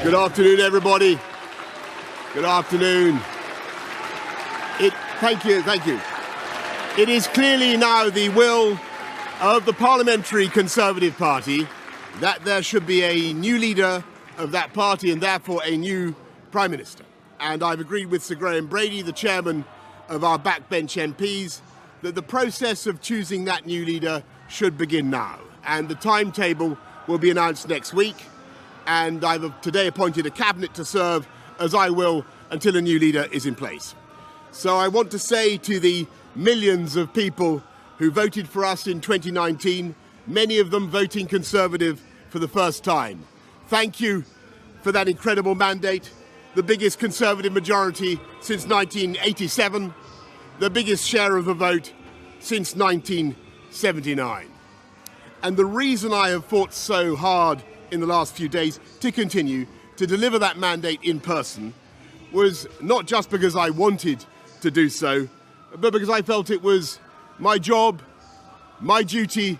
Good afternoon, everybody. Good afternoon. Thank you. It is clearly now the will of the Parliamentary Conservative Party that there should be a new leader of that party and therefore a new Prime Minister. And I've agreed with Sir Graham Brady, the chairman of our backbench MPs, that the process of choosing that new leader should begin now. And the timetable will be announced next week. And I've today appointed a cabinet to serve, as I will, until a new leader is in place. So I want to say to the millions of people who voted for us in 2019, many of them voting Conservative for the first time, thank you for that incredible mandate, the biggest Conservative majority since 1987, the biggest share of the vote since 1979. And the reason I have fought so hard in the last few days to continue to deliver that mandate in person was not just because I wanted to do so, but because I felt it was my job, my duty,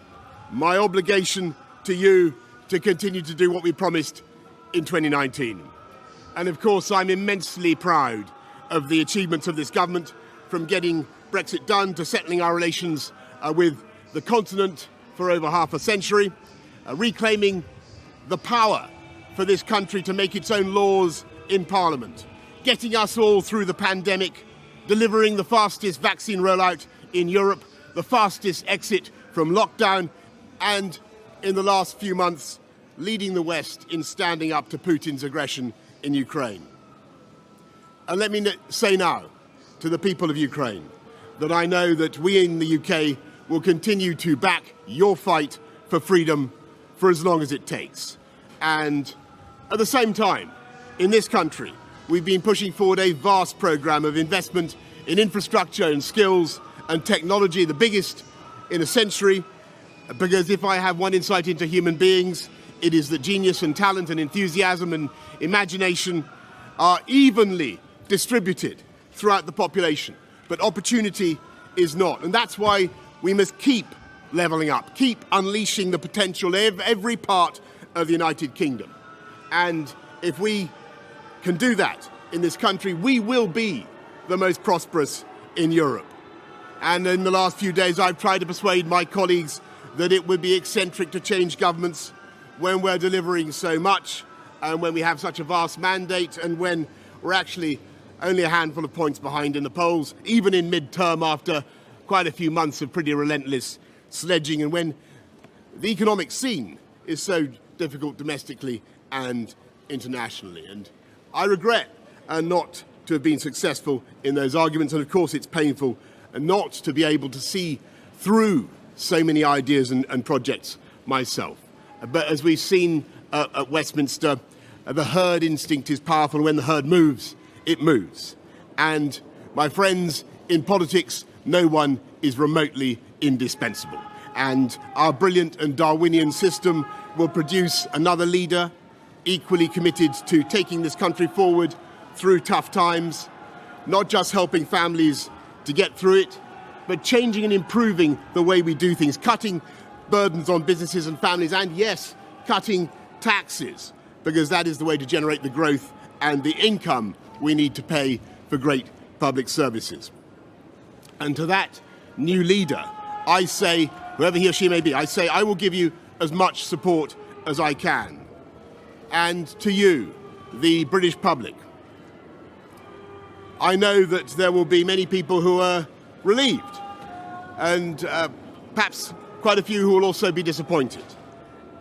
my obligation to you to continue to do what we promised in 2019. And of course, I'm immensely proud of the achievements of this government, from getting Brexit done to settling our relations with the continent for over half a century, reclaiming the power for this country to make its own laws in Parliament, getting us all through the pandemic, delivering the fastest vaccine rollout in Europe, the fastest exit from lockdown, and in the last few months, leading the West in standing up to Putin's aggression in Ukraine. And let me say now to the people of Ukraine that I know that we in the UK will continue to back your fight for freedom for as long as it takes. And at the same time, in this country, we've been pushing forward a vast programme of investment in infrastructure and skills and technology, the biggest in a century, because if I have one insight into human beings, it is that genius and talent and enthusiasm and imagination are evenly distributed throughout the population, but opportunity is not. And that's why we must keep levelling up, keep unleashing the potential of every part of the United Kingdom. And if we can do that in this country, we will be the most prosperous in Europe. And in the last few days, I've tried to persuade my colleagues that it would be eccentric to change governments when we're delivering so much, and when we have such a vast mandate, and when we're actually only a handful of points behind in the polls, even in mid-term after quite a few months of pretty relentless sledging, and when the economic scene is so difficult domestically and internationally. And I regret not to have been successful in those arguments, and of course it's painful not to be able to see through so many ideas and projects myself. But as we've seen at Westminster, the herd instinct is powerful. When the herd moves, it moves. And my friends, in politics, no one is remotely indispensable. And our brilliant and Darwinian system will produce another leader equally committed to taking this country forward through tough times, not just helping families to get through it, but changing and improving the way we do things, cutting burdens on businesses and families, and yes, cutting taxes, because that is the way to generate the growth and the income we need to pay for great public services. And to that new leader, I say, whoever he or she may be, I say I will give you as much support as I can. And to you, the British public, I know that there will be many people who are relieved, and perhaps quite a few who will also be disappointed.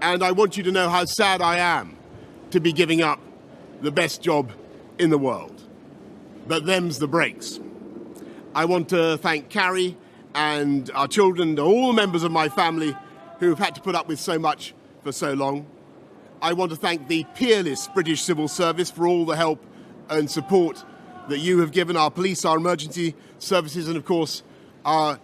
And I want you to know how sad I am to be giving up the best job in the world. But them's the breaks. I want to thank Carrie and our children and all the members of my family who have had to put up with so much for so long. I want to thank the peerless British civil service for all the help and support that you have given our police, our emergency services, and of course our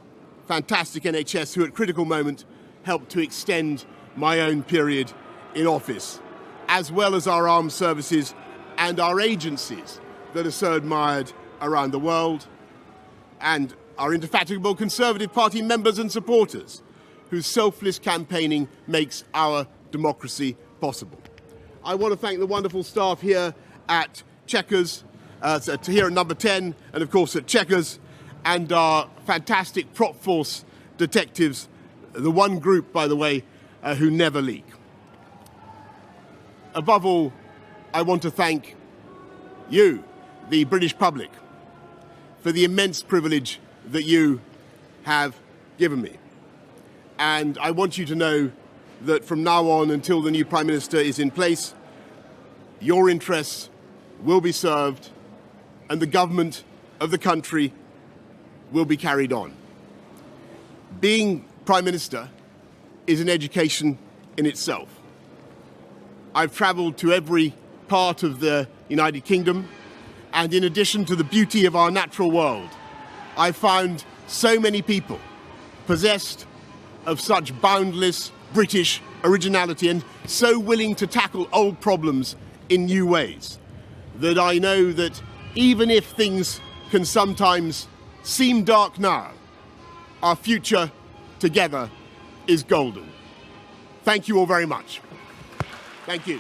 fantastic NHS, who at critical moment helped to extend my own period in office, as well as our armed services and our agencies that are so admired around the world, and our indefatigable Conservative Party members and supporters, whose selfless campaigning makes our democracy possible. I want to thank the wonderful staff here at Chequers, here at Number 10, and of course at Chequers, and our fantastic prop force detectives, the one group, by the way, who never leak. Above all, I want to thank you, the British public, for the immense privilege that you have given me. And I want you to know that from now on, until the new Prime Minister is in place, your interests will be served and the government of the country will be carried on. Being Prime Minister is an education in itself. I've travelled to every part of the United Kingdom, and in addition to the beauty of our natural world, I've found so many people possessed of such boundless British originality and so willing to tackle old problems in new ways that I know that even if things can sometimes seem dark now, our future together is golden. Thank you all very much. Thank you.